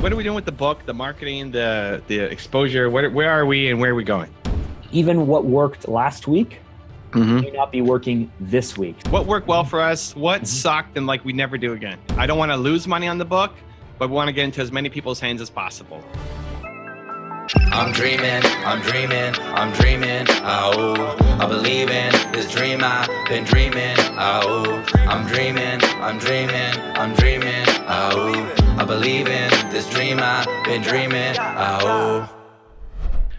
What are we doing with the book, the marketing, the exposure? Where are we and where are we going? Even what worked last week may not be working this week. What worked well for us? What sucked and like we never do again? I don't want to lose money on the book, but we want to get into as many people's hands as possible. I'm dreaming, oh, I believe in this dream I've been dreaming, oh, I'm dreaming, oh, I believe in this dream I've been dreaming, oh.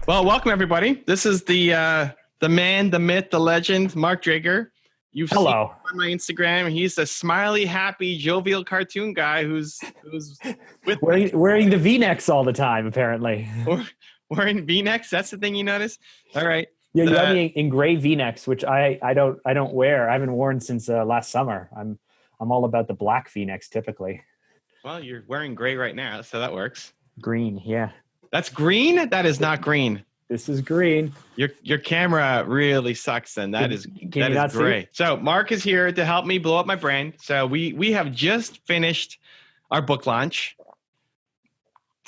Well, welcome everybody. This is the man, the myth, the legend, Mark Drager. You've seen him on my Instagram. He's a smiley, happy, jovial cartoon guy who's with wearing the V-necks all the time, apparently. Wearing V-necks? That's the thing you notice? All right. Yeah, you have me in gray V-necks, which I don't wear. I haven't worn since last summer. I'm all about the black V-necks typically. Well, you're wearing gray right now, so that works. Green, yeah. That's green? That is not green. This is green. Your camera really sucks then. That is gray. So Mark is here to help me blow up my brand. So we have just finished our book launch.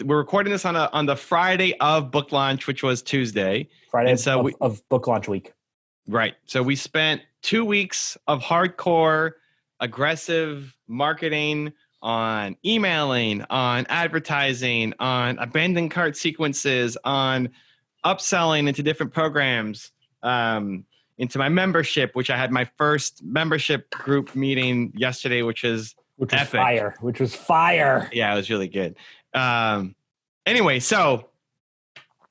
We're recording this on the Friday of book launch, which was Tuesday. Friday of book launch week. Right. So we spent 2 weeks of hardcore, aggressive marketing on emailing, on advertising, on abandoned cart sequences, on upselling into different programs, into my membership, which I had my first membership group meeting yesterday, which was epic. Which was fire. Yeah, it was really good. Anyway, so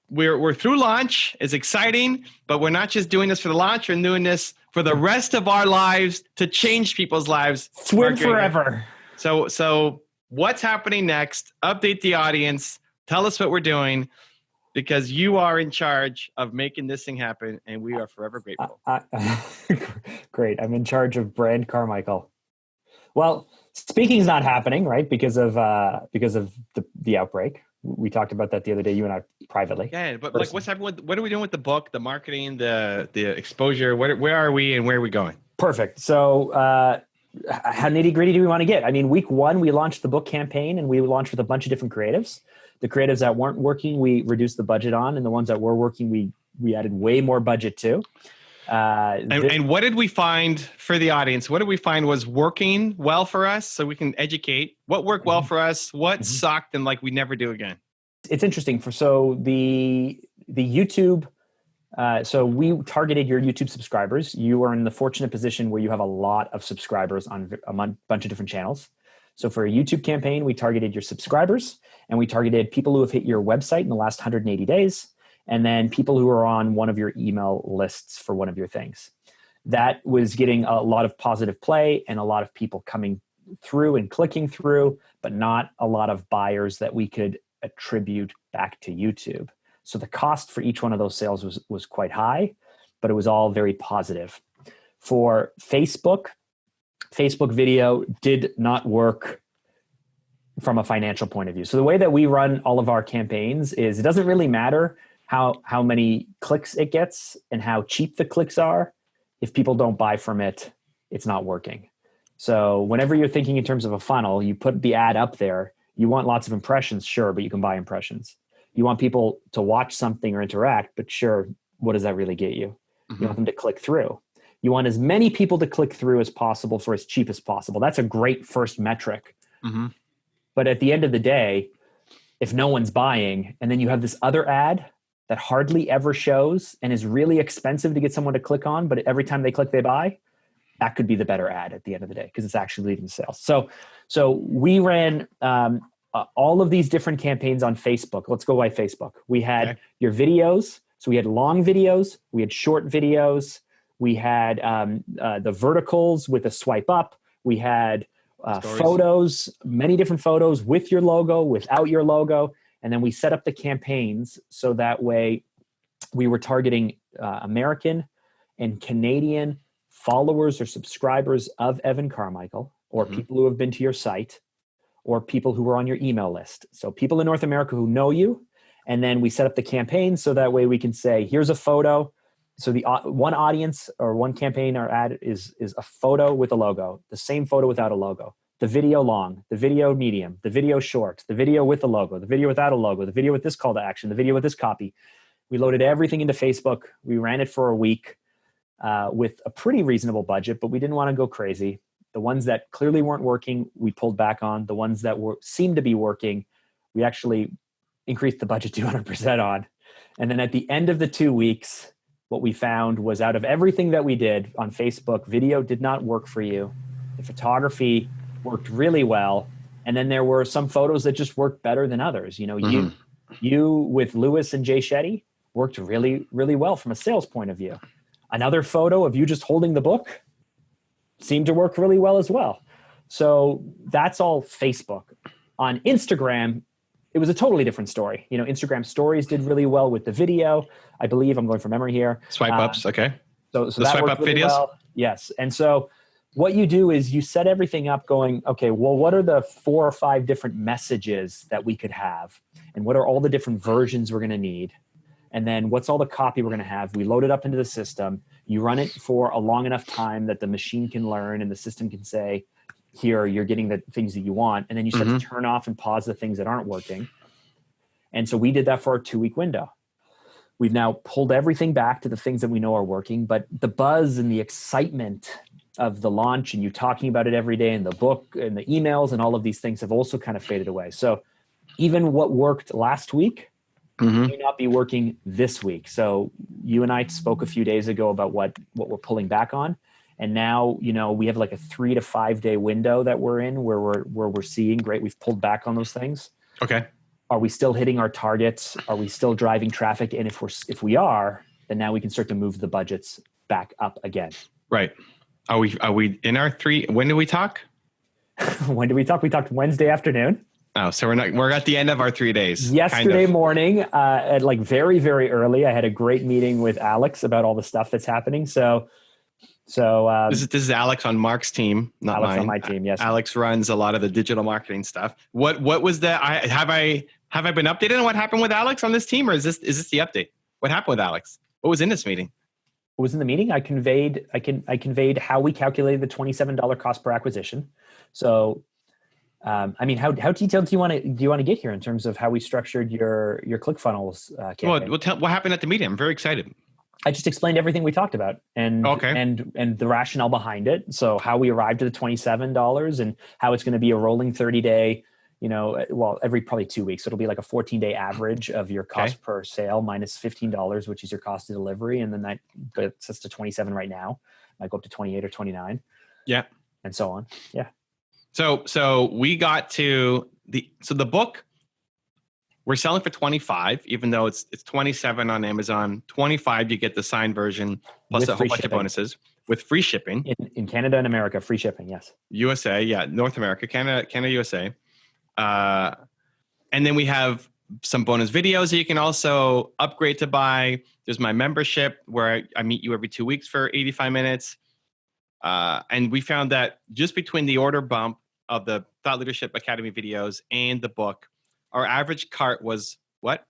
we're through launch. It's exciting, but we're not just doing this for the launch. We're doing this for the rest of our lives to change people's lives. Swim forever. So what's happening next? Update the audience. Tell us what we're doing, because you are in charge of making this thing happen, and we are forever grateful. Great. I'm in charge of brand Carmichael. Well, speaking is not happening, right? Because of the outbreak. We talked about that the other day, you and I privately. Yeah, but like, what's happening? What are we doing with the book, the marketing, the exposure? Where are we and where are we going? Perfect. So, how nitty gritty do we want to get? I mean, week one, we launched the book campaign and we launched with a bunch of different creatives. The creatives that weren't working, we reduced the budget on, and the ones that were working, we added way more budget to. And what did we find for the audience? What did we find was working well for us, so we can educate? What worked well for us? What sucked and like we never do again? It's interesting. The YouTube. So we targeted your YouTube subscribers. You are in the fortunate position where you have a lot of subscribers on a bunch of different channels. So for a YouTube campaign, we targeted your subscribers, and we targeted people who have hit your website in the last 180 days. And then people who are on one of your email lists for one of your things. That was getting a lot of positive play and a lot of people coming through and clicking through, but not a lot of buyers that we could attribute back to YouTube. So the cost for each one of those sales was quite high, but it was all very positive. For Facebook video did not work from a financial point of view. So the way that we run all of our campaigns is it doesn't really matter how many clicks it gets and how cheap the clicks are. If people don't buy from it, it's not working. So whenever you're thinking in terms of a funnel, you put the ad up there. You want lots of impressions, sure, but you can buy impressions. You want people to watch something or interact, but sure, what does that really get you? You want them to click through. You want as many people to click through as possible for as cheap as possible. That's a great first metric. But at the end of the day, if no one's buying, and then you have this other ad that hardly ever shows and is really expensive to get someone to click on, but every time they click, they buy, that could be the better ad at the end of the day because it's actually leading to sales. So we ran all of these different campaigns on Facebook. Let's go by Facebook. We had your videos. So we had long videos. We had short videos. We had the verticals with a swipe up. We had photos, many different photos with your logo, without your logo. And then we set up the campaigns so that way we were targeting American and Canadian followers or subscribers of Evan Carmichael, or people who have been to your site, or people who are on your email list. So people in North America who know you. And then we set up the campaign so that way we can say, here's a photo. So the one audience or one campaign or ad is a photo with a logo, the same photo without a logo. the video long, the video medium, the video short, the video with a logo, the video without a logo, the video with this call to action, the video with this copy. We loaded everything into Facebook. We ran it for a week with a pretty reasonable budget, but we didn't want to go crazy. The ones that clearly weren't working, we pulled back on. The ones that seemed to be working, we actually increased the budget 200% on. And then at the end of the 2 weeks, what we found was out of everything that we did on Facebook, video did not work for you. The photography worked really well. And then there were some photos that just worked better than others. You know, you with Lewis and Jay Shetty worked really, really well from a sales point of view. Another photo of you just holding the book seemed to work really well as well. So that's all Facebook. On Instagram, it was a totally different story. You know, Instagram stories did really well with the video. I believe, I'm going from memory here. Swipe ups, okay. So the that swipe worked up really videos? well. Yes. And so what you do is you set everything up going, okay, well, what are the 4 or 5 different messages that we could have? And what are all the different versions we're going to need? And then what's all the copy we're going to have? We load it up into the system. You run it for a long enough time that the machine can learn and the system can say, here, you're getting the things that you want. And then you start to turn off and pause the things that aren't working. And so we did that for a 2-week window. We've now pulled everything back to the things that we know are working, but the buzz and the excitement of the launch and you talking about it every day in the book and the emails and all of these things have also kind of faded away. So even what worked last week may not be working this week. So you and I spoke a few days ago about what we're pulling back on. And now, you know, we have like a 3 to 5 day window that we're in where we're seeing, great, we've pulled back on those things. Okay. Are we still hitting our targets? Are we still driving traffic? And if we are, then now we can start to move the budgets back up again. Right. Are we in our 3? When did we talk? When did we talk? We talked Wednesday afternoon. Oh, so we're at the end of our 3 days. Yesterday morning, at like very, very early, I had a great meeting with Alex about all the stuff that's happening. So this is Alex on Mark's team, not Alex mine. on my team. Yes. Alex runs a lot of the digital marketing stuff. What was that? Have I been updated on what happened with Alex on this team, or is this the update? What happened with Alex? What was in this meeting? What was in the meeting? I conveyed how we calculated the $27 cost per acquisition. So, I mean, how detailed do you want to get here in terms of how we structured your ClickFunnels campaign? Well, what happened at the meeting? I'm very excited. I just explained everything we talked about and the rationale behind it. So how we arrived at the $27 and how it's going to be a rolling 30-day, you know, well, every probably 2 weeks. So it'll be like a 14-day average of your cost per sale minus $15, which is your cost of delivery. And then that gets us to 27 right now. Might go up to 28 or 29. Yeah. And so on. Yeah. So we got to the book. We're selling for 25, even though it's 27 on Amazon. 25, you get the signed version plus With a whole free bunch shipping. of bonuses with free shipping. In Canada and America, free shipping. Yes. USA, yeah, North America, Canada, USA. And then we have some bonus videos that you can also upgrade to buy. There's my membership where I meet you every 2 weeks for 85 minutes. And we found that just between the order bump of the Thought Leadership Academy videos and the book, our average cart was what?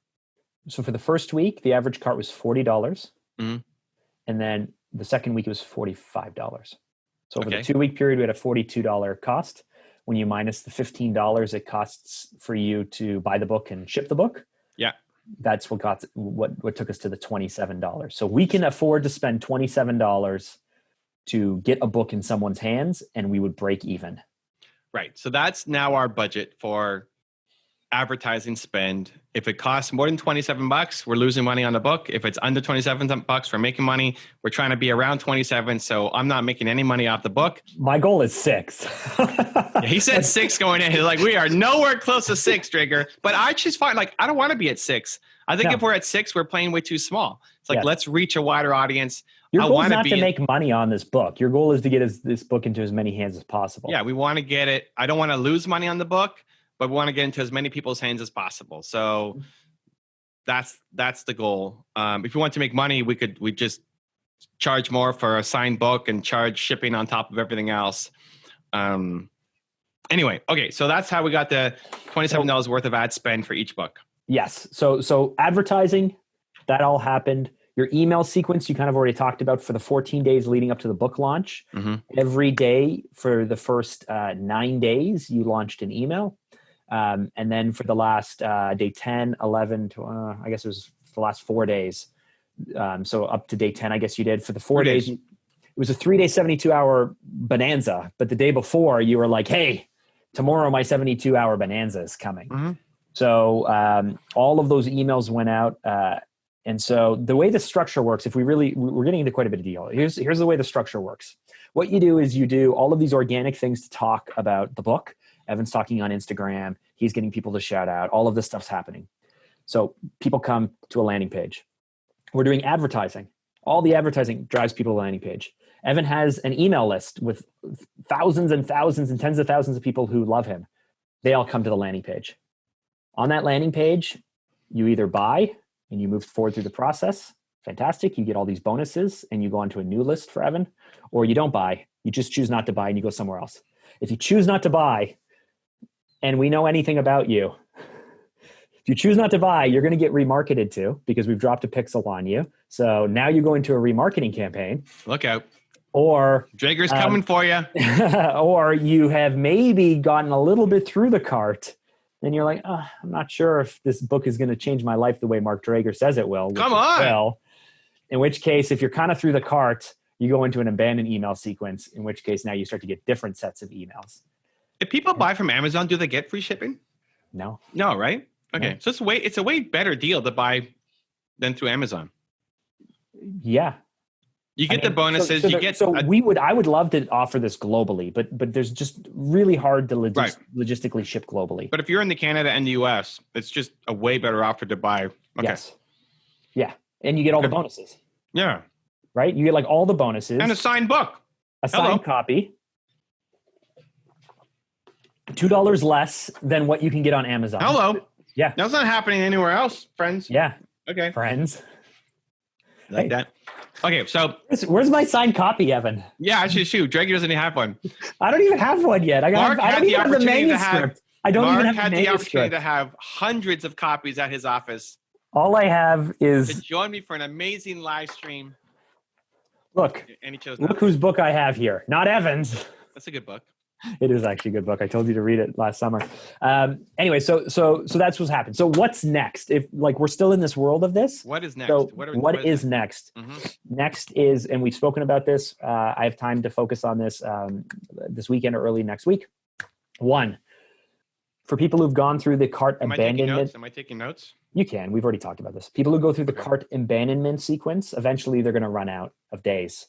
So for the first week, the average cart was $40. Mm-hmm. And then the second week, it was $45. So over Okay. the 2 week period, we had a $42 cost. When you minus the $15 it costs for you to buy the book and ship the book. Yeah. That's what took us to the $27. So we can afford to spend $27 to get a book in someone's hands and we would break even. Right. So that's now our budget for advertising spend. If it costs more than $27, we're losing money on the book. If it's under $27, we're making money. We're trying to be around 27. So I'm not making any money off the book. My goal is 6. Yeah, he said 6 going in. He's like, we are nowhere close to 6, Drigger. But I just find I don't want to be at 6. I think if we're at 6, we're playing way too small. It's like, let's reach a wider audience. Your goal is not to make money on this book. Your goal is to get this book into as many hands as possible. Yeah, we want to get it. I don't want to lose money on the book, but we want to get into as many people's hands as possible. So that's the goal. If we want to make money, we just charge more for a signed book and charge shipping on top of everything else. Anyway, okay, so that's how we got the $27 worth of ad spend for each book. Yes. So advertising, that all happened. Your email sequence, you kind of already talked about for the 14 days leading up to the book launch. Mm-hmm. Every day for the first 9 days, you launched an email. And then for the last day 10, 11, to, I guess it was the last 4 days. So up to day 10, I guess you did. For the 4 days, it was a 3-day, 72-hour bonanza. But the day before, you were like, hey, tomorrow my 72-hour bonanza is coming. Mm-hmm. So all of those emails went out. And so the way the structure works, if we're getting into quite a bit of detail. Here's the way the structure works. What you do is you do all of these organic things to talk about the book. Evan's talking on Instagram. He's getting people to shout out. All of this stuff's happening. So people come to a landing page. We're doing advertising. All the advertising drives people to the landing page. Evan has an email list with thousands and thousands and tens of thousands of people who love him. They all come to the landing page. On that landing page, you either buy and you move forward through the process. Fantastic. You get all these bonuses and you go onto a new list for Evan, or you don't buy. You just choose not to buy and you go somewhere else. If you choose not to buy and we know anything about you, if you choose not to buy, you're going to get remarketed to because we've dropped a pixel on you. So now you go into a remarketing campaign. Look out. Or Drager's coming for you. Or you have maybe gotten a little bit through the cart. And you're like, I'm not sure if this book is going to change my life the way Mark Drager says it will. Come on. Well, in which case, if you're kind of through the cart, you go into an abandoned email sequence, in which case now you start to get different sets of emails. If people buy from Amazon, do they get free shipping? No. No, right? Okay. No. So it's a way better deal to buy than through Amazon. Yeah. You get the bonuses. I would love to offer this globally, but there's just really hard to logistically ship globally. But if you're in the Canada and the US, it's just a way better offer to buy. Okay. Yes. Yeah. And you get all the bonuses. Yeah. Right? You get like all the bonuses. And a signed book. A signed copy. $2 less than what you can get on Amazon. Hello. Yeah. That's not happening anywhere else, friends. Yeah. Okay. Friends. Like that. Okay, so where's my signed copy, Evan? Yeah, actually, shoot, Drager doesn't even have one. I don't even have one yet. I don't even have the manuscript. Mark had the opportunity to have hundreds of copies at his office. All I have is to join me for an amazing live stream. Look, and he chose look whose book I have here. Not Evan's. That's a good book. It is actually a good book. I told you to read it last summer. Anyway, so that's what's happened. So what's next? If like we're still in this world of this, what is next? So what is next? Mm-hmm. Next is, and we've spoken about this. I have time to focus on this this weekend or early next week. One, for people who've gone through the cart abandonment. Am I taking notes? You can. We've already talked about this. People who go through the cart abandonment sequence, eventually they're going to run out of days.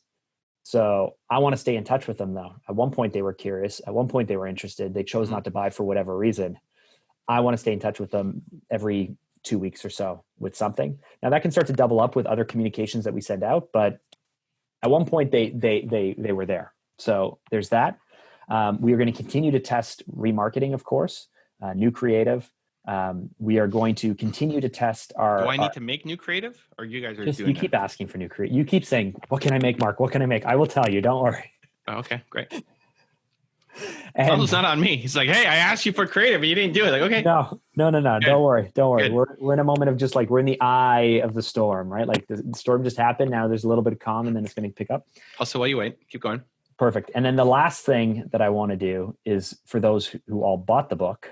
So I want to stay in touch with them, though. At one point, they were curious. At one point, they were interested. They chose not to buy for whatever reason. I want to stay in touch with them every 2 weeks or so with something. Now, that can start to double up with other communications that we send out, but at one point, they were there. So there's that. We are going to continue to test remarketing, of course, new creative. We are going to continue to test our. Do I need to make new creative, or you guys are doing? You keep asking for new creative. You keep saying, "What can I make, Mark? What can I make?" I will tell you. Don't worry. Oh, okay, great. And it's not on me. He's like, "Hey, I asked you for creative, but you didn't do it." Like, okay. No. Good. Don't worry. Good. We're in a moment of just like we're in the eye of the storm, right? Like the storm just happened. Now there's a little bit of calm, and then it's going to pick up. Also, while you wait, keep going. Perfect. And then the last thing that I want to do is for those who all bought the book.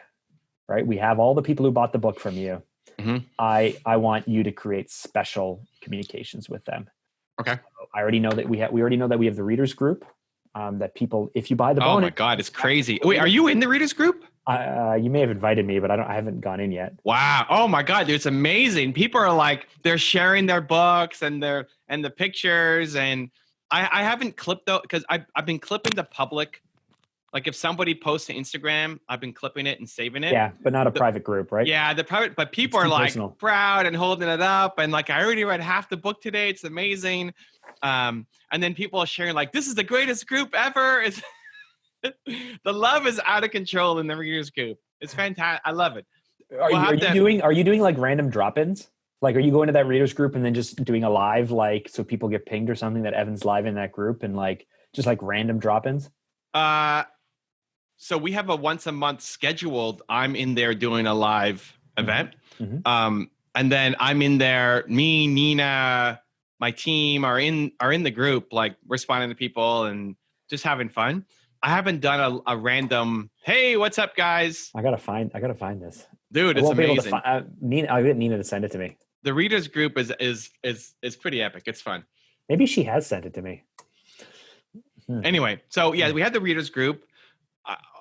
Right, we have all the people who bought the book from you. Mm-hmm. I want you to create special communications with them. Okay. I already know that we already know that we have the readers group. That people, if you buy the bonus. Oh my God, it's crazy. Wait, are you in the readers group? You may have invited me, but I haven't gone in yet. Wow. Oh my God, dude, it's amazing. People are like, they're sharing their books and the pictures, and I haven't clipped though because I've been clipping the public. Like if somebody posts to Instagram, I've been clipping it and saving it. Yeah, but not a private group, right? Yeah, the private, but people are like proud and holding it up. And like, I already read half the book today. It's amazing. And then people are sharing like, this is the greatest group ever. It's the love is out of control in the readers group. It's fantastic. I love it. Are you doing like random drop-ins? Like, are you going to that readers group and then just doing a live, like, so people get pinged or something that Evan's live in that group and like, just like random drop-ins? So we have a once a month scheduled. I'm in there doing a live event. Mm-hmm. And then I'm in there, me, Nina, my team are in the group, like responding to people and just having fun. I haven't done a random, hey, what's up, guys? I gotta find this, dude. I It's won't be able to amazing. I'll get Nina to send it to me. The readers group is pretty epic. It's fun. Maybe she has sent it to me. Anyway, so yeah, we had the readers group.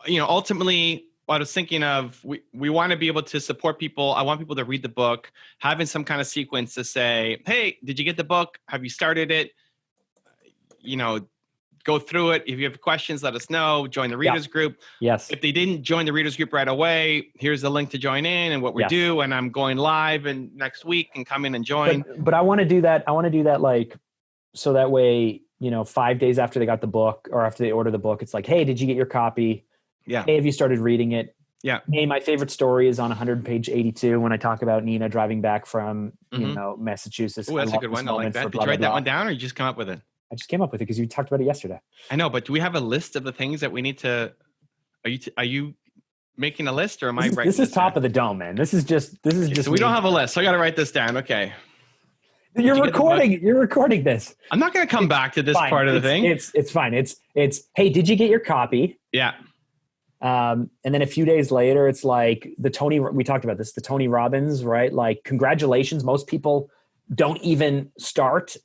Ultimately, what I was thinking of, we want to be able to support people. I want people to read the book, having some kind of sequence to say, hey, did you get the book? Have you started it? Go through it. If you have questions, let us know. Join the readers group. Yes. If they didn't join the readers group right away, here's the link to join in and what we do. And I'm going live and next week and come in and join. But I want to do that. like, so that way, 5 days after they got the book or after they order the book, it's like, hey, did you get your copy? Yeah. Hey, have you started reading it? Yeah. Hey, my favorite story is on 100 page 82 when I talk about Nina driving back from, Massachusetts. Oh, that's a good one. I like that. Did you write that one down or you just come up with it? I just came up with it because you talked about it yesterday. I know, but do we have a list of the things that we need to? Are you making a list or am I writing? This is top of the dome, man. This is just. So we don't have a list. So I got to write this down. Okay. You're recording this. I'm not going to come back to this part of the thing. It's fine. It's. Hey, did you get your copy? Yeah. And then a few days later, it's like we talked about this, the Tony Robbins, right? Like, congratulations. Most people don't even start.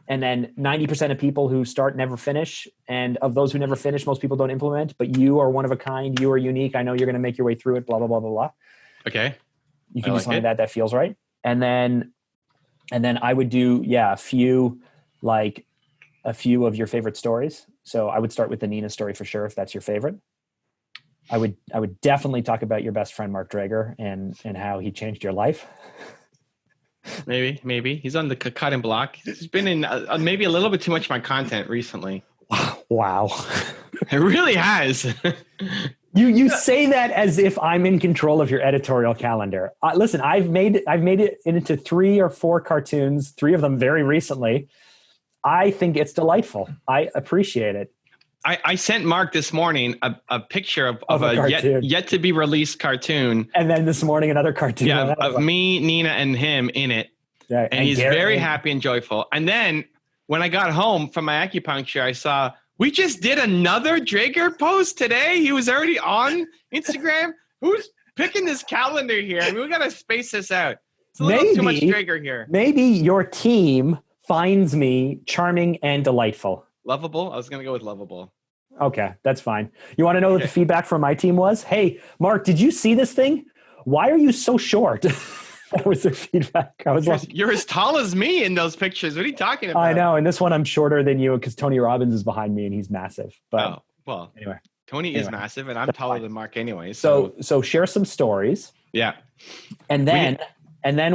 And then 90% of people who start never finish. And of those who never finish, most people don't implement, but you are one of a kind. You are unique. I know you're going to make your way through it, blah, blah, blah, blah, blah. Okay. You can just find that feels right. And then I would do, a few of your favorite stories. So I would start with the Nina story for sure, if that's your favorite. I would definitely talk about your best friend, Mark Drager, and how he changed your life. Maybe he's on the cutting block. He's been in maybe a little bit too much of my content recently. Wow. It really has. You say that as if I'm in control of your editorial calendar. Listen, I've made it into 3 or 4 cartoons, 3 of them very recently. I think it's delightful. I appreciate it. I sent Mark this morning a picture of a yet to be released cartoon. And then this morning, another cartoon. Yeah, of me, Nina, and him in it. Yeah, and he's very happy and joyful. And then when I got home from my acupuncture, I saw, we just did another Drager post today. He was already on Instagram. Who's picking this calendar here? I mean, we got to space this out. It's a little too much Drager here. Maybe your team finds me charming and delightful. Lovable? I was going to go with lovable. Okay, that's fine. You want to know what the feedback from my team was? Hey, Mark, did you see this thing? Why are you so short? That was their feedback. I was like, you're as tall as me in those pictures. What are you talking about? I know. And this one, I'm shorter than you because Tony Robbins is behind me and he's massive. But anyway. Tony is massive and I'm taller than Mark anyway. So share some stories. Yeah. And then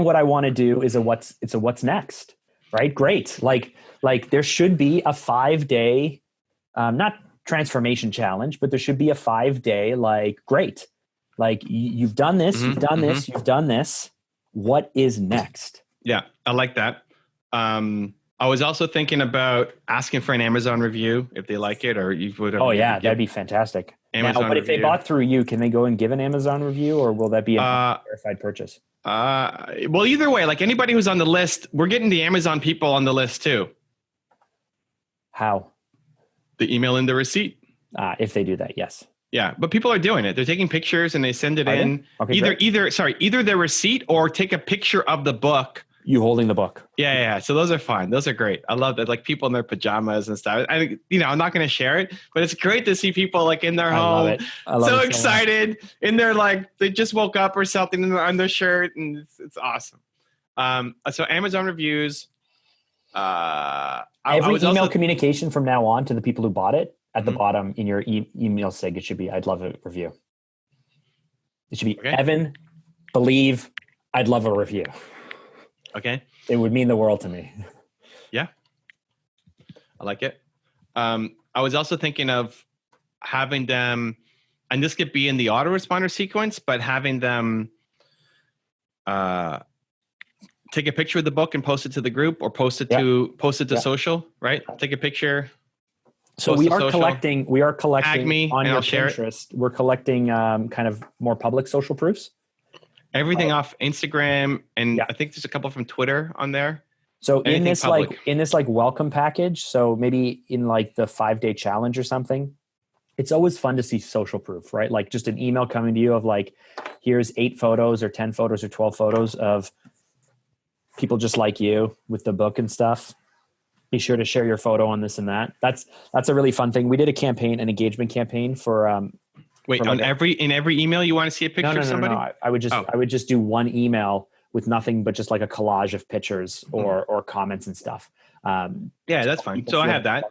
what I want to do is it's a what's next, right? Great. Like there should be a 5-day, not transformation challenge, but there should be a 5-day, great. Like you've done this, you've done this, you've done this. What is next? Yeah, I like that. I was also thinking about asking for an Amazon review if they like it, or you would. Oh yeah, that'd be fantastic. Now, but if they bought through you, can they go and give an Amazon review, or will that be a verified purchase? Well, either way, like anybody who's on the list, we're getting the Amazon people on the list too. How? They email in the receipt. If they do that, yes. Yeah, but people are doing it. They're taking pictures and they send it in. Okay, either their receipt or take a picture of the book. You holding the book. Yeah. So those are fine. Those are great. I love that. Like people in their pajamas and stuff. I'm not going to share it, but it's great to see people like in their home, so excited, in their they just woke up or something on their shirt, and it's awesome. So Amazon reviews. Every email communication from now on to the people who bought it. At the bottom in your email sig, it should be, I'd love a review. It should be, Evan, believe, I'd love a review. Okay. It would mean the world to me. Yeah. I like it. I was also thinking of having them, and this could be in the autoresponder sequence, but having them take a picture of the book and post it to the group or post it to social, right? Take a picture. So we are collecting Tag me, on and your I'll share Pinterest. We're collecting kind of more public social proofs. Everything off Instagram, and I think there's a couple from Twitter on there. So Anything public. in this like welcome package, so maybe in like the 5-day challenge or something, it's always fun to see social proof, right? Like just an email coming to you of like, here's 8 photos or 10 photos or 12 photos of people just like you with the book and stuff. Be sure to share your photo on this and that. That's a really fun thing. We did an engagement campaign for Wait, for on like in every email you want to see a picture of somebody? No. I would just do one email with nothing but just like a collage of pictures or comments and stuff. Yeah, that's fine. So I have that.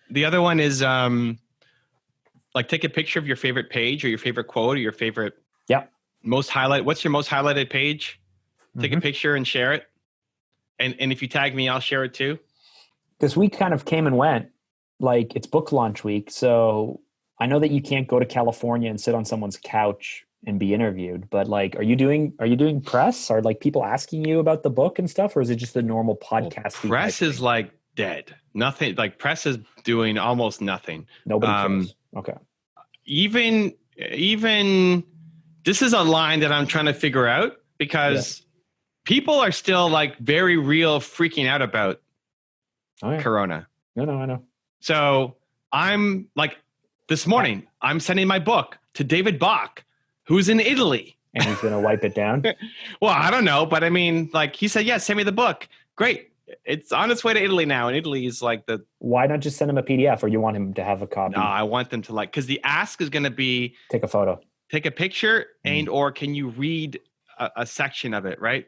The other one is like take a picture of your favorite page or your favorite quote or your favorite what's your most highlighted page? Take a picture and share it. And if you tag me, I'll share it too. This week kind of came and went. Like it's book launch week. So I know that you can't go to California and sit on someone's couch and be interviewed, but like, are you doing press? Are like people asking you about the book and stuff? Or is it just the normal podcast? Well, press is like dead. Nothing, like press is doing almost nothing. Nobody cares. Okay. Even this is a line that I'm trying to figure out because people are still like very real freaking out about Corona. No, I know. So I'm like, this morning, I'm sending my book to David Bach, who's in Italy. And he's going to wipe it down? Well, I don't know. But I mean, like he said, yeah, send me the book. Great. It's on its way to Italy now. And Italy is like the... Why not just send him a PDF, or you want him to have a copy? No, I want them to like... Because the ask is going to be... Take a photo. Take a picture and or can you read a section of it, right?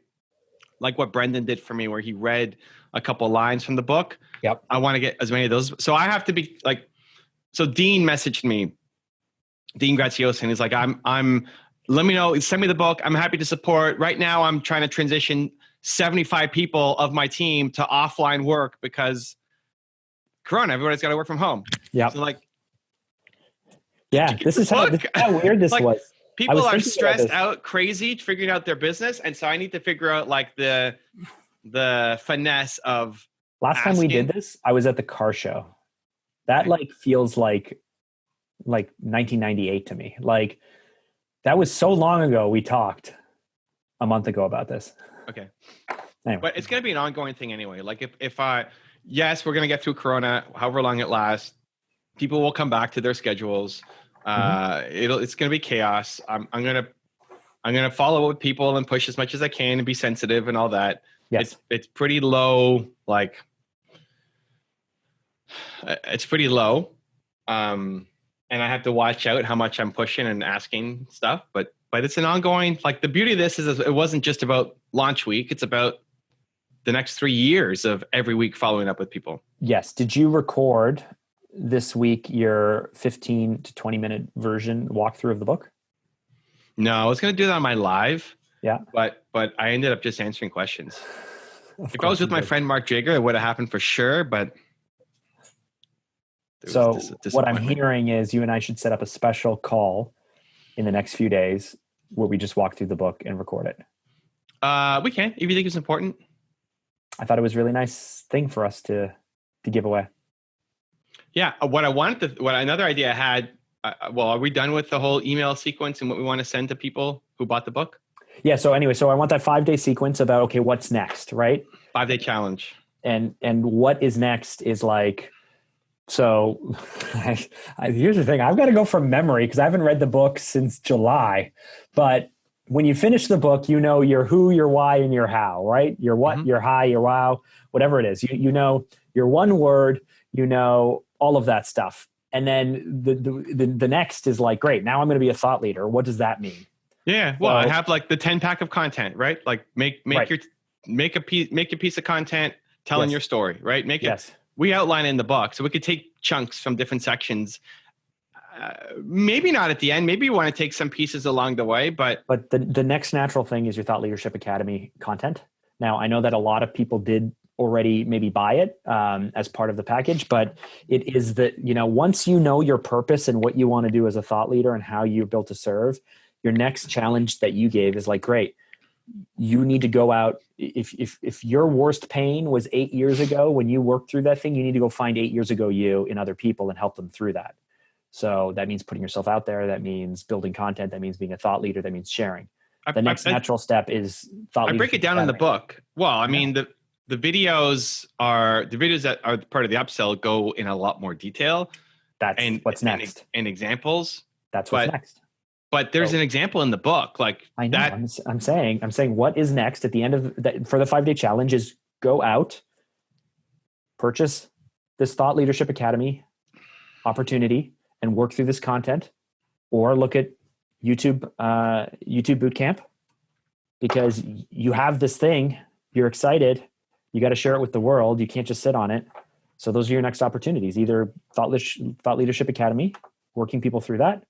Like what Brendan did for me where he read a couple lines from the book. Yep. I want to get as many of those. So I have to be like... So Dean messaged me, Dean Graziosi, and he's like, let me know, send me the book. I'm happy to support. Right now, I'm trying to transition 75 people of my team to offline work because Corona, everybody's got to work from home. Yeah. So like, this is how weird this like, was. People are stressed out, crazy, figuring out their business. And so I need to figure out like the finesse of Last time we did this, I was at the car show. That like feels like 1998 to me. Like that was so long ago. We talked a month ago about this. Okay. Anyway. But it's going to be an ongoing thing anyway. Like yes, we're going to get through Corona, however long it lasts. People will come back to their schedules. It's going to be chaos. I'm going to follow with people and push as much as I can and be sensitive and all that. Yes. It's pretty low. Like, it's pretty low. And I have to watch out how much I'm pushing and asking stuff, but it's an ongoing, like the beauty of this is it wasn't just about launch week. It's about the next 3 years of every week following up with people. Yes. Did you record this week your 15 to 20 minute version walkthrough of the book? No, I was going to do that on my live. Yeah. But I ended up just answering questions. If I was with my friend Mark Jager, it would have happened for sure, but so what I'm hearing is you and I should set up a special call in the next few days where we just walk through the book and record it. We can, if you think it's important. I thought it was a really nice thing for us to give away. Yeah. Another idea I had, are we done with the whole email sequence and what we want to send to people who bought the book? Yeah. So anyway, I want that 5-day sequence about, okay, what's next, right? 5-day challenge. And what is next is like, so here's the thing. I've got to go from memory because I haven't read the book since July. But when you finish the book, you know your who, your why, and your how, right? Your what, your hi, your wow, whatever it is. You know your one word, you know all of that stuff. And then the next is like, great, now I'm going to be a thought leader. What does that mean? Yeah. Well, I have like the 10-pack of content, right? Like make a piece of content telling your story, right? We outline it in the book, so we could take chunks from different sections. Maybe not at the end. Maybe you want to take some pieces along the way, but the next natural thing is your Thought Leadership Academy content. Now, I know that a lot of people did already maybe buy it as part of the package, but it is that, once you know your purpose and what you want to do as a thought leader and how you're built to serve, your next challenge that you gave is like, great, you need to go out. If your worst pain was 8 years ago when you worked through that thing, you need to go find 8 years ago you in other people and help them through that. So that means putting yourself out there. That means building content. That means being a thought leader. That means sharing. The next natural step is thought leadership. I break it down in the book. Well, I mean, the videos that are part of the upsell go in a lot more detail. That's what's next. And examples. That's what's next. But there's an example in the book, like I know. that. I'm saying what is next at the end of that for the 5-day challenge is go out, purchase this Thought Leadership Academy opportunity, and work through this content, or look at YouTube Bootcamp, because you have this thing, you're excited, you got to share it with the world. You can't just sit on it. So those are your next opportunities: either Thought Leadership Academy, working people through that,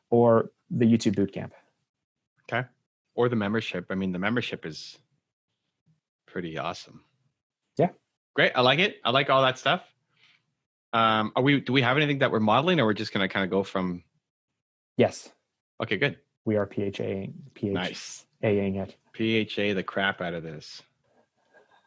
or the YouTube Bootcamp. Okay. Or the membership. I mean, the membership is pretty awesome. Yeah. Great. I like it. I like all that stuff. Do we have anything that we're modeling, or we're just going to kind of go from? Yes. Okay, good. We are nice. it. PHA the crap out of this.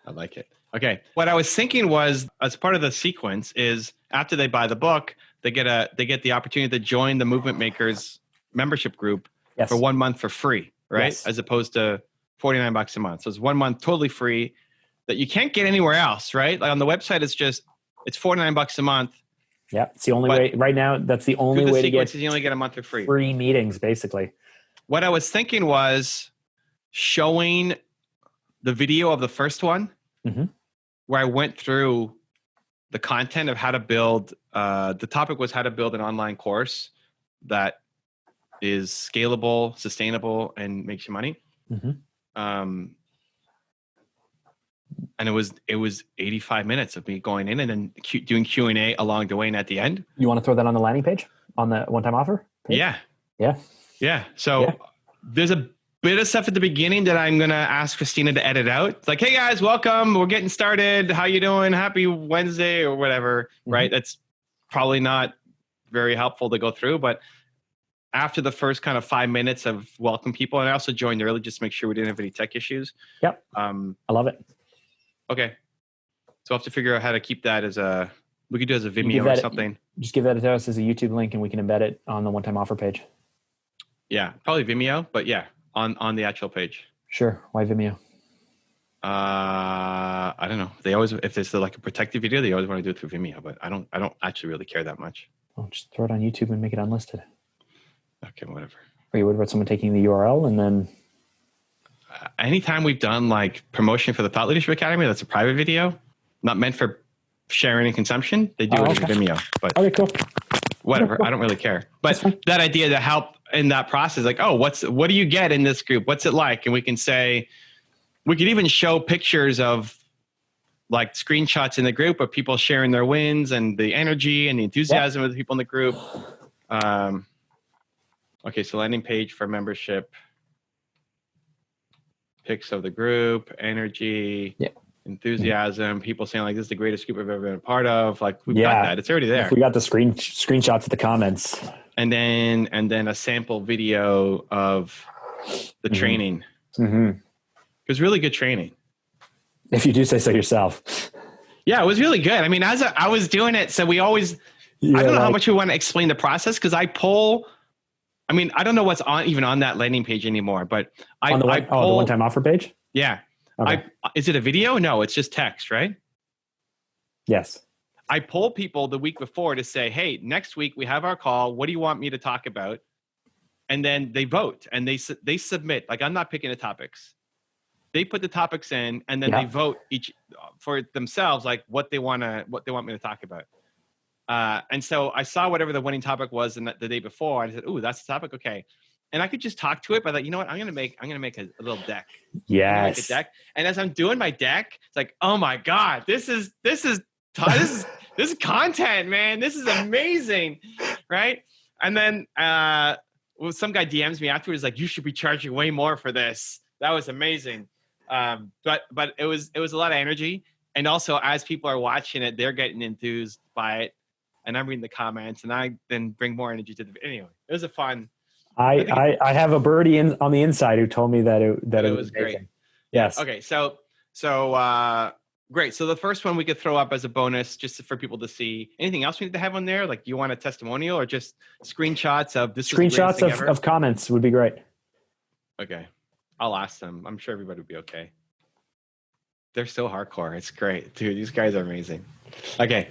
I like it. Okay. What I was thinking was, as part of the sequence, is after they buy the book, they get the opportunity to join the Movement Makers membership group for 1 month for free, right? Yes. As opposed to $49 a month. So it's 1 month totally free that you can't get anywhere else, right? Like on the website, it's $49 a month. Yeah, it's the only way right now. That's the only way to get. You only get a month for free. Free meetings, basically. What I was thinking was showing the video of the first one, where I went through the content of how to build. The topic was how to build an online course that is scalable, sustainable, and makes you money. And it was 85 minutes of me going in and then doing Q&A along the way and at the end. You want to throw that on the landing page, on the one-time offer page? Yeah. So there's a bit of stuff at the beginning that I'm going to ask Christina to edit out. It's like, hey guys, welcome. We're getting started. How you doing? Happy Wednesday or whatever, right? That's probably not very helpful to go through, but after the first kind of 5 minutes of welcome people, and I also joined early just to make sure we didn't have any tech issues. Yep. I love it. Okay. So I'll have to figure out how to keep that we could do it as a Vimeo or something. Just give that to us as a YouTube link and we can embed it on the one-time offer page. Yeah, probably Vimeo, but yeah, on the actual page. Sure. Why Vimeo? I don't know. They always, if it's like a protected video, they always want to do it through Vimeo, but I don't actually really care that much. Well, just throw it on YouTube and make it unlisted. Okay, whatever. Are you worried about someone taking the URL and then? Anytime we've done like promotion for the Thought Leadership Academy, that's a private video, not meant for sharing and consumption. They do it as Vimeo, but okay, cool. Whatever. Cool. I don't really care. But that idea to help in that process, like, what do you get in this group? What's it like? And we can say, we could even show pictures of like screenshots in the group of people sharing their wins and the energy and the enthusiasm of the people in the group. Okay, so landing page for membership, pics of the group, energy, enthusiasm, people saying like, this is the greatest group I've ever been a part of. Like we've got that. It's already there. We got the screenshots of the comments. And then a sample video of the training. It was really good training. If you do say so yourself. Yeah, it was really good. I mean, as I was doing it, so we always, I don't know how much we want to explain the process because I don't know what's even on that landing page anymore, but the one-time offer page? Yeah. Okay. Is it a video? No, it's just text, right? Yes. I poll people the week before to say, hey, next week we have our call. What do you want me to talk about? And then they vote and they submit. Like I'm not picking the topics. They put the topics in and then they vote each for themselves, like what they want me to talk about. And so I saw whatever the winning topic was the day before. And I said, "Ooh, that's the topic. Okay." And I could just talk to it, but like, you know what? I'm gonna make a little deck. Yes. Make a deck. And as I'm doing my deck, it's like, oh my god, this is content, man. This is amazing, right? And then some guy DMs me afterwards, like, you should be charging way more for this. That was amazing. But it was a lot of energy, and also as people are watching it, they're getting enthused by it. And I'm reading the comments, and I then bring more energy to the video. Anyway, it was a fun. I have a birdie on the inside who told me that it was great. Yes. Okay. So great. So the first one we could throw up as a bonus just for people to see. Anything else we need to have on there? Like, do you want a testimonial or just screenshots of this? Screenshots of comments would be great. Okay. I'll ask them. I'm sure everybody would be okay. They're so hardcore. It's great, dude. These guys are amazing. Okay.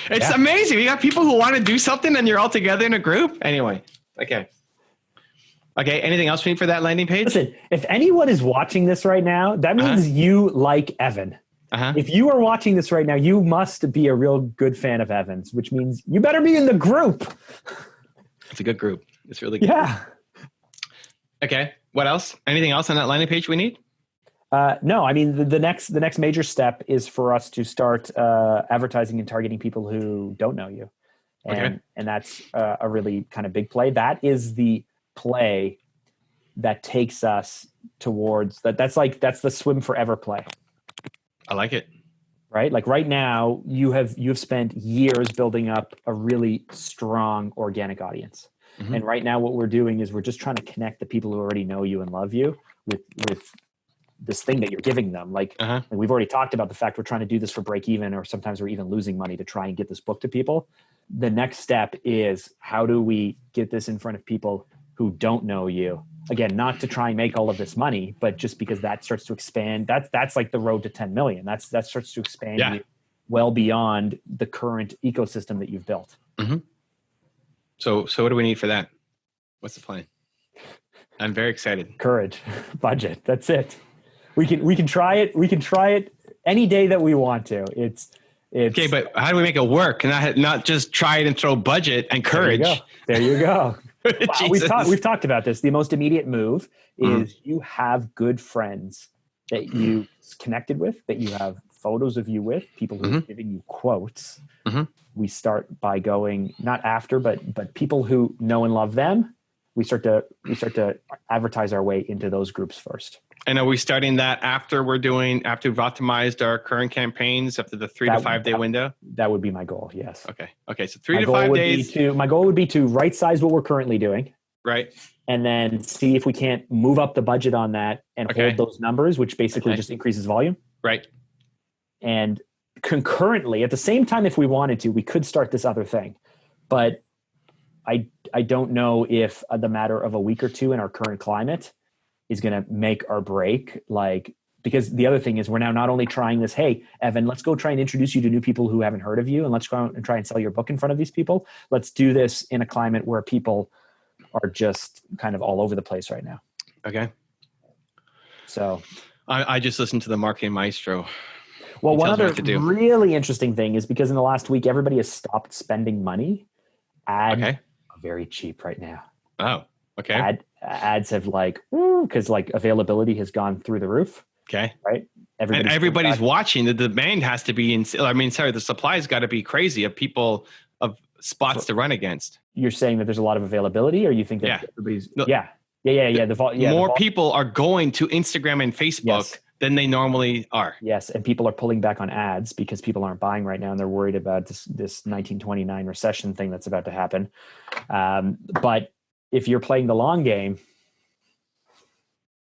It's amazing. You got people who want to do something and you're all together in a group. Anyway. Okay. Anything else we need for that landing page? Listen, if anyone is watching this right now, that means you like Evan. If you are watching this right now, you must be a real good fan of Evan's, which means you better be in the group. It's a good group. It's really good. Yeah. Okay. What else? Anything else on that landing page we need? No, I mean, the next major step is for us to start advertising and targeting people who don't know you. And that's a really kind of big play. That is the play that takes us towards that. That's the swim forever play. I like it. Right? Like right now you have spent years building up a really strong organic audience. Mm-hmm. And right now what we're doing is we're just trying to connect the people who already know you and love you with this thing that you're giving them. Like we've already talked about the fact we're trying to do this for break even, or sometimes we're even losing money to try and get this book to people. The next step is, how do we get this in front of people who don't know you? Again, not to try and make all of this money, but just because that starts to expand. That's like the road to 10 million. That starts to expand you well beyond the current ecosystem that you've built. Mm-hmm. So what do we need for that? What's the plan? I'm very excited. Courage, budget. That's it. We can try it. We can try it any day that we want to. It's okay, but how do we make it work? And not just try it and throw budget and courage. There you go. We've talked about this. The most immediate move is you have good friends that you connected with, that you have photos of you with, people who are giving you quotes. We start by going not after, but people who know and love them. We start to advertise our way into those groups first. And are we starting that after we've optimized our current campaigns, after the 3 to 5 day window? That would be my goal. Yes. Okay. So 3 to 5 days. My goal would be to right size what we're currently doing. Right. And then see if we can't move up the budget on that and hold those numbers, which basically just increases volume. Right. And concurrently, at the same time, if we wanted to, we could start this other thing. But I don't know if the matter of a week or two in our current climate is going to make or break. Because the other thing is, we're now not only trying this, hey, Evan, let's go try and introduce you to new people who haven't heard of you, and let's go out and try and sell your book in front of these people. Let's do this in a climate where people are just kind of all over the place right now. Okay. So I just listened to the Marketing Maestro. Well, one other really interesting thing is, because in the last week, everybody has stopped spending money. Ads are very cheap right now. Oh, okay. Ads have because availability has gone through the roof. Okay. Right. Everybody's watching. The demand has to be the supply's got to be crazy of spots to run against. You're saying that there's a lot of availability, or you think that everybody's More people are going to Instagram and Facebook than they normally are. Yes, and people are pulling back on ads because people aren't buying right now, and they're worried about this 1929 recession thing that's about to happen. But if you're playing the long game,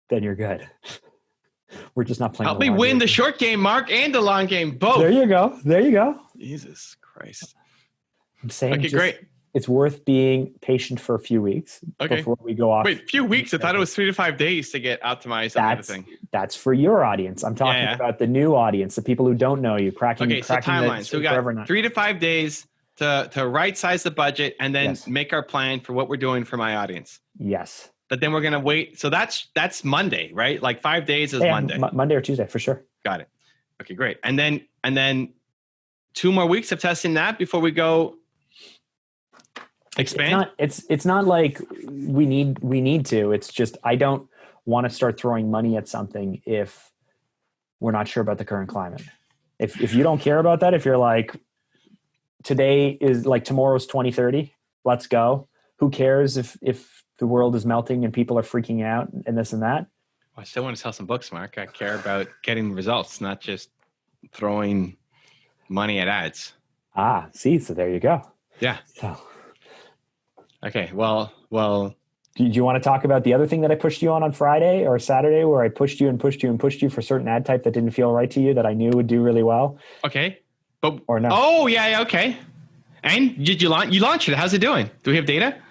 then you're good. We're just not playing. Help me win the short game, Mark, and the long game both. There you go. Jesus Christ. I'm saying, great. It's worth being patient for a few weeks before we go off. Wait, a few weeks? I thought it was 3 to 5 days to get optimized on everything. That's for your audience. I'm talking about the new audience, the people who don't know you. So timeline. So we got 3 to 5 days to right size the budget and then make our plan for what we're doing for my audience. Yes. But then we're going to wait. So that's Monday, right? 5 days is Monday. Monday or Tuesday for sure. Got it. Okay, great. And then 2 more weeks of testing that before we go expand. It's not like we need to. It's just, I don't want to start throwing money at something if we're not sure about the current climate. If you don't care about that, if you're like, today is tomorrow's 2030, let's go. Who cares if the world is melting and people are freaking out and this and that? I still want to sell some books, Mark. I care about getting results, not just throwing money at ads. So there you go. Yeah. So. Okay. Well. Do you want to talk about the other thing that I pushed you on Friday or Saturday, where I pushed you for certain ad type that didn't feel right to you that I knew would do really well? Okay. But or no? Oh yeah. Okay. And did you launch it? How's it doing? Do we have data?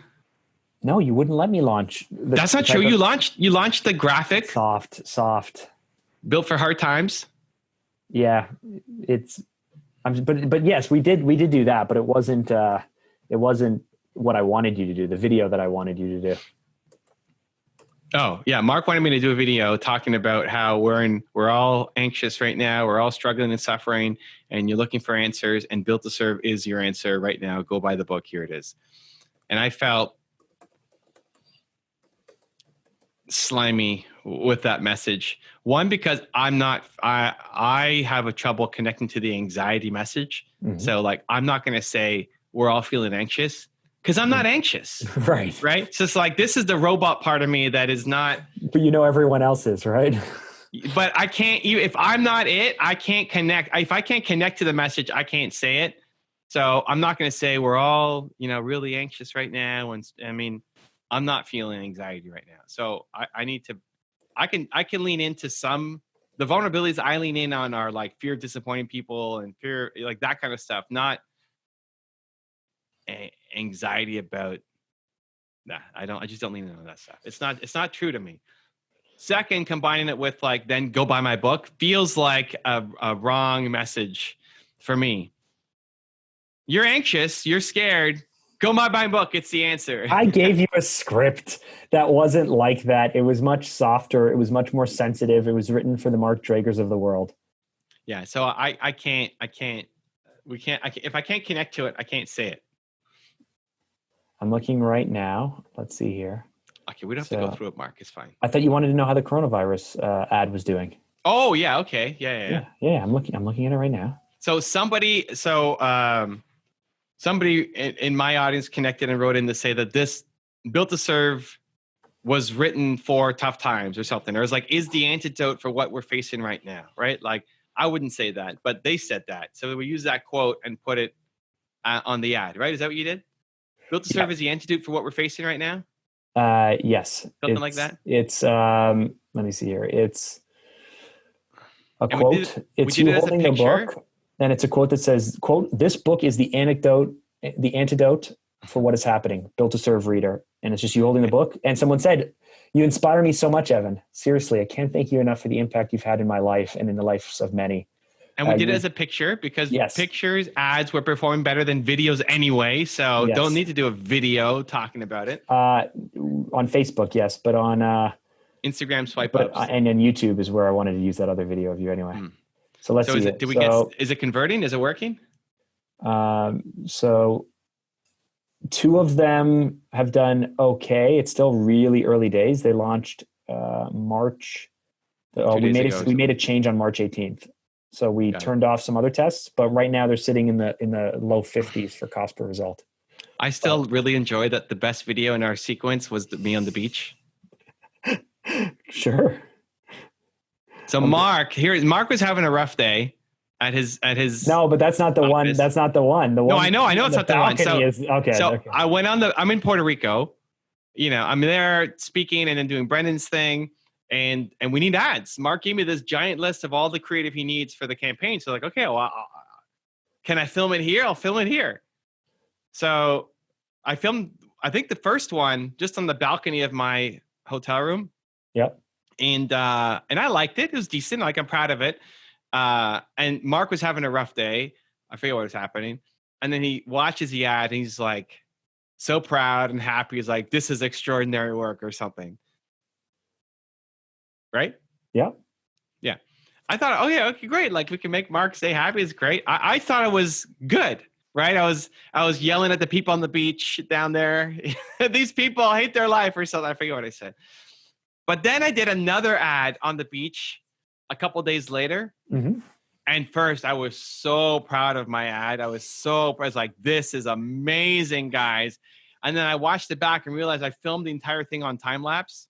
No, you wouldn't let me launch. That's not true. You launched the graphic. Soft. Built for hard times. Yeah, but yes, we did do that, but it wasn't what I wanted you to do, the video that I wanted you to do. Oh yeah, Mark wanted me to do a video talking about how we're all anxious right now, we're all struggling and suffering, and you're looking for answers, and Built to Serve is your answer right now. Go buy the book, here it is. And I felt slimy with that message. One, because I have a trouble connecting to the anxiety message. Mm-hmm. So like, I'm not going to say we're all feeling anxious, because I'm not anxious. Right. Right. So it's like, this is the robot part of me that is not. But everyone else is, right? But I can't, if I'm not it, I can't connect. If I can't connect to the message, I can't say it. So I'm not going to say we're all, really anxious right now. And I mean, I'm not feeling anxiety right now. So I need to, I can lean into the vulnerabilities I lean in on are like fear of disappointing people and fear, like that kind of stuff, not anxiety about, I just don't lean in on that stuff. It's not true to me. Second, combining it with like, then go buy my book feels like a wrong message for me. You're anxious, you're scared. Go buy my book. It's the answer. I gave you a script that wasn't like that. It was much softer. It was much more sensitive. It was written for the Mark Dragers of the world. Yeah. So if I can't connect to it, I can't say it. I'm looking right now. Let's see here. Okay. We don't have to go through it, Mark. It's fine. I thought you wanted to know how the coronavirus ad was doing. Oh yeah. Okay. Yeah. I'm looking at it right now. So somebody in my audience connected and wrote in to say that this Built to Serve was written for tough times or something. Or it was like, is the antidote for what we're facing right now, right? Like, I wouldn't say that, but they said that. So we use that quote and put it on the ad, right? Is that what you did? Built to Serve is the antidote for what we're facing right now? Yes. Something like that? It's, let me see here. It's a quote. It's you holding the book. And it's a quote that says, quote, "This book is the antidote for what is happening. Built to Serve reader." And it's just you holding the book. And someone said, "You inspire me so much, Evan. Seriously, I can't thank you enough for the impact you've had in my life and in the lives of many." And we did it as a picture because pictures, ads were performing better than videos anyway. So don't need to do a video talking about it. On Facebook, yes. But on Instagram swipe ups. And then YouTube is where I wanted to use that other video of you anyway. So let's see. Is it converting? Is it working? So 2 of them have done okay. It's still really early days. They launched March. We made a change on March 18th. So we turned off some other tests, but right now they're sitting in the low 50s for cost per result. I still really enjoy that the best video in our sequence was me on the beach. Sure. So Mark was having a rough day at his. No, but that's not the one. That's not the one. No, I know it's not the one. So okay. I'm in Puerto Rico. I'm there speaking and then doing Brendan's thing, and we need ads. Mark gave me this giant list of all the creative he needs for the campaign. So like, okay, well, can I film it here? I'll film it here. So I filmed, I think the first one just on the balcony of my hotel room. Yep. And I liked it. It was decent. Like, I'm proud of it. And Mark was having a rough day. I forget what was happening. And then he watches the ad and he's like so proud and happy. He's like, "This is extraordinary work," or something. Right? Yeah. Yeah. I thought, oh yeah, okay, great. Like, we can make Mark stay happy. It's great. I thought it was good. Right? I was yelling at the people on the beach down there. These people hate their life or something. I forget what I said. But then I did another ad on the beach a couple days later. Mm-hmm. And first, I was so proud of my ad. I was like, this is amazing, guys. And then I watched it back and realized I filmed the entire thing on time lapse.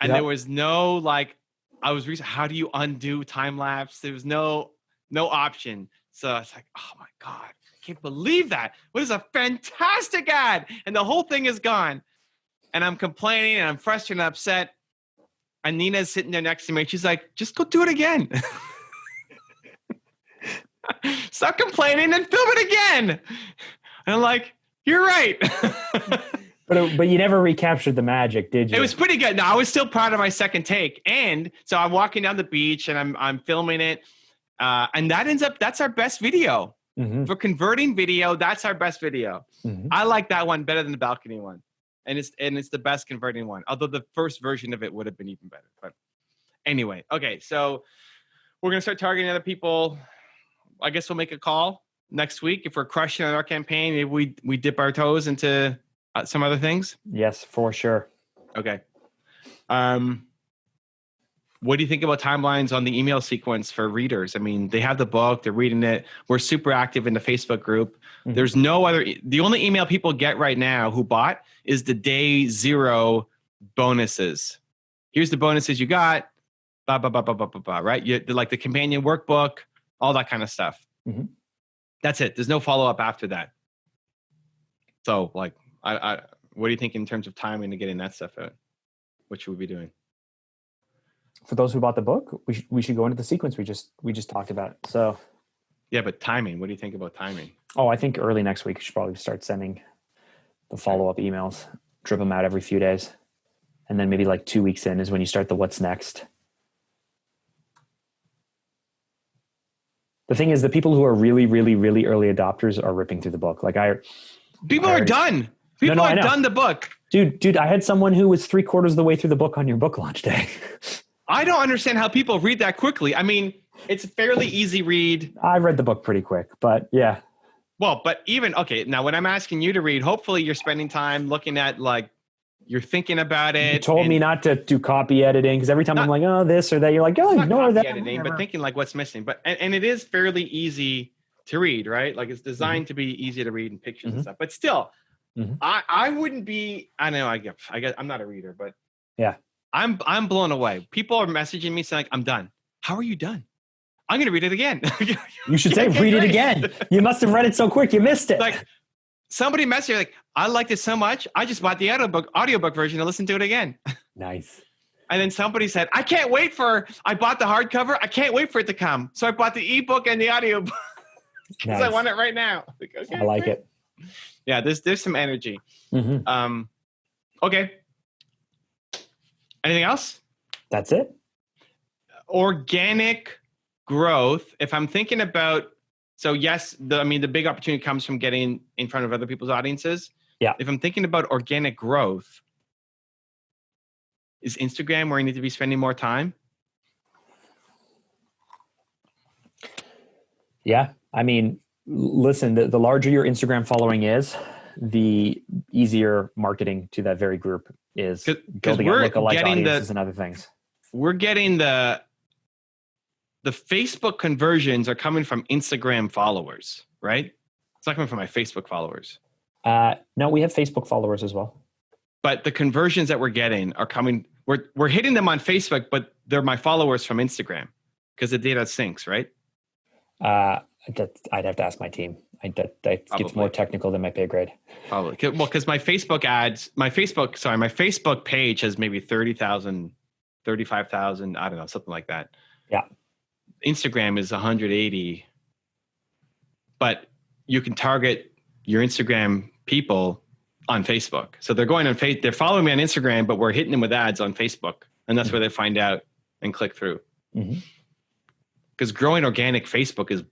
And there was no, like, how do you undo time lapse? There was no option. So I was like, oh my God, I can't believe that. What is a fantastic ad. And the whole thing is gone. And I'm complaining and I'm frustrated and upset. And Nina's sitting there next to me. And she's like, just go do it again. Stop complaining and film it again. And I'm like, you're right. But you never recaptured the magic, did you? It was pretty good. No, I was still proud of my second take. And so I'm walking down the beach and I'm filming it. And that's our best video. Mm-hmm. For converting video, that's our best video. Mm-hmm. I like that one better than the balcony one. And it's the best converting one. Although the first version of it would have been even better. But anyway, okay, so we're gonna start targeting other people. I guess we'll make a call next week. If we're crushing on our campaign, maybe we dip our toes into some other things. Yes, for sure. Okay. What do you think about timelines on the email sequence for readers? I mean, they have the book, they're reading it. We're super active in the Facebook group. Mm-hmm. There's no other, the only email people get right now who bought is the day 0 bonuses. Here's the bonuses you got, blah, blah, blah, blah, blah, blah, blah, right? Like the companion workbook, all that kind of stuff. Mm-hmm. That's it. There's no follow-up after that. So like, what do you think in terms of timing to getting that stuff out? What should we be doing? For those who bought the book, we should go into the sequence we just talked about. So, yeah, but timing. What do you think about timing? Oh, I think early next week we should probably start sending the follow-up emails. Drip them out every few days, and then maybe like 2 weeks in is when you start the what's next. The thing is, the people who are really, really, really early adopters are ripping through the book. Like people are done. People are done the book. Dude, I had someone who was 3/4 of the way through the book on your book launch day. I don't understand how people read that quickly. I mean, it's a fairly easy read. I read the book pretty quick, but yeah. Well, but even, okay, now when I'm asking you to read, hopefully you're spending time looking at, like, you're thinking about it. You told me not to do copy editing because every time I'm like, oh, this or that, you're like, oh, ignore that. Editing, but thinking like what's missing. But and it is fairly easy to read, right? Like it's designed to be easy to read in pictures and stuff. But still, I wouldn't be, I know, I guess I'm not a reader, but yeah. I'm blown away. People are messaging me saying, like, I'm done. How are you done? I'm going to read it again. You should say, read it again. You must have read it so quick, you missed it. Like, somebody messaged like, I liked it so much, I just bought the audiobook version and listened to it again. Nice. And then somebody said, I bought the hardcover, I can't wait for it to come. So I bought the ebook and the audiobook because I want it right now. Like, okay, I like it. Yeah, there's some energy. Mm-hmm. Okay. Anything else? That's it. Organic growth. If I'm thinking about, so yes, the big opportunity comes from getting in front of other people's audiences. Yeah. If I'm thinking about organic growth, is Instagram where you need to be spending more time? Yeah. I mean, listen, the larger your Instagram following is, the easier marketing to that very group is. Building up lookalike audiences and other things. We're getting the Facebook conversions are coming from Instagram followers, right? It's not coming from my Facebook followers. No, we have Facebook followers as well. But the conversions that we're getting are coming. We're hitting them on Facebook, but they're my followers from Instagram because the data syncs, right? I'd have to ask my team. That gets more technical than my pay grade. Probably. Well, because my Facebook page has maybe 30,000, 35,000, I don't know, something like that. Yeah. Instagram is 180, but you can target your Instagram people on Facebook. So they're going on they're following me on Instagram, but we're hitting them with ads on Facebook, and that's where they find out and click through. Because growing organic Facebook is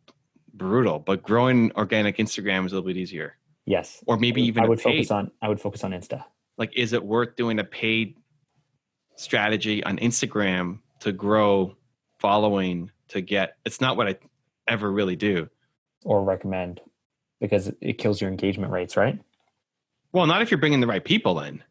brutal, but growing organic Instagram is a little bit easier. Yes. Or maybe even I would focus on Insta. Like, is it worth doing a paid strategy on Instagram to grow following to get? It's not what I ever really do or recommend, because it kills your engagement rates, right? Well, not if you're bringing the right people in.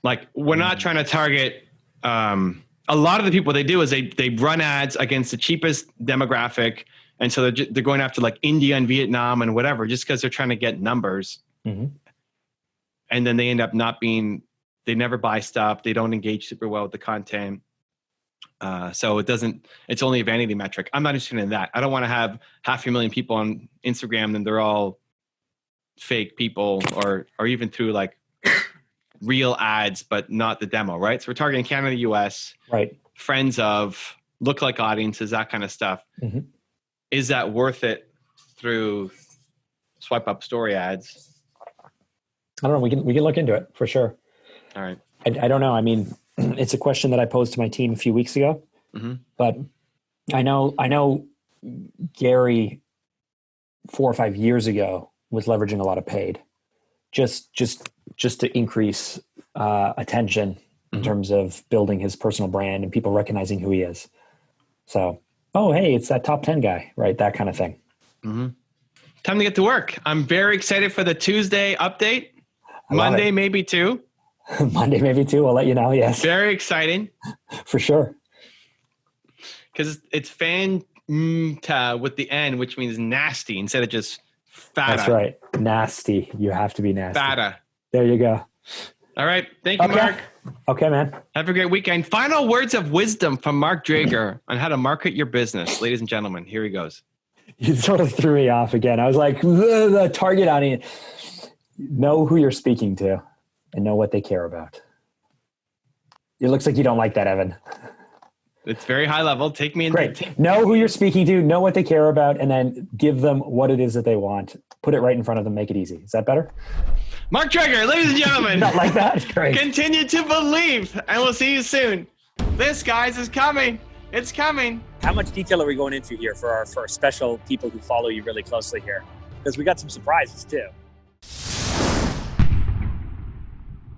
Like, we're not trying to target. A lot of the people, they do is they run ads against the cheapest demographic. And so they're going after like India and Vietnam and whatever, just because they're trying to get numbers. And then they end up they never buy stuff. They don't engage super well with the content. So it's only a vanity metric. I'm not interested in that. I don't want to have 500,000 people on Instagram and they're all fake people or even through like real ads, but not the demo, right? So we're targeting Canada, US, right? Friends of, lookalike audiences, that kind of stuff. Is that worth it through swipe up story ads? I don't know. We can look into it for sure. All right. I don't know. I mean, it's a question that I posed to my team a few weeks ago, but I know Gary 4 or 5 years ago was leveraging a lot of paid, just to increase attention in terms of building his personal brand and people recognizing who he is. So, oh, hey, it's that top 10 guy, right? That kind of thing. Time to get to work. I'm very excited for the Tuesday update. Monday, maybe too. Monday, maybe too. I'll let you know. Yes. Very exciting. For sure. Because it's Fanta with the N, which means nasty instead of just fata. That's right. Nasty. You have to be nasty. Fata. There you go. All right. Thank you, Mark. Okay, man. Have a great weekend. Final words of wisdom from Mark Drager on how to market your business. Ladies and gentlemen, here he goes. You totally threw me off again. I was like, the target audience. Know who you're speaking to and know what they care about. It looks like you don't like that, Evan. It's very high level. Take me in. Great. Know who you're speaking to, know what they care about, and then give them what it is that they want. Put it right in front of them. Make it easy. Is that better? Mark Drager, ladies and gentlemen. Not like that? Great. Continue to believe, and we'll see you soon. This, guys, is coming. It's coming. How much detail are we going into here for our special people who follow you really closely here? Because we got some surprises too.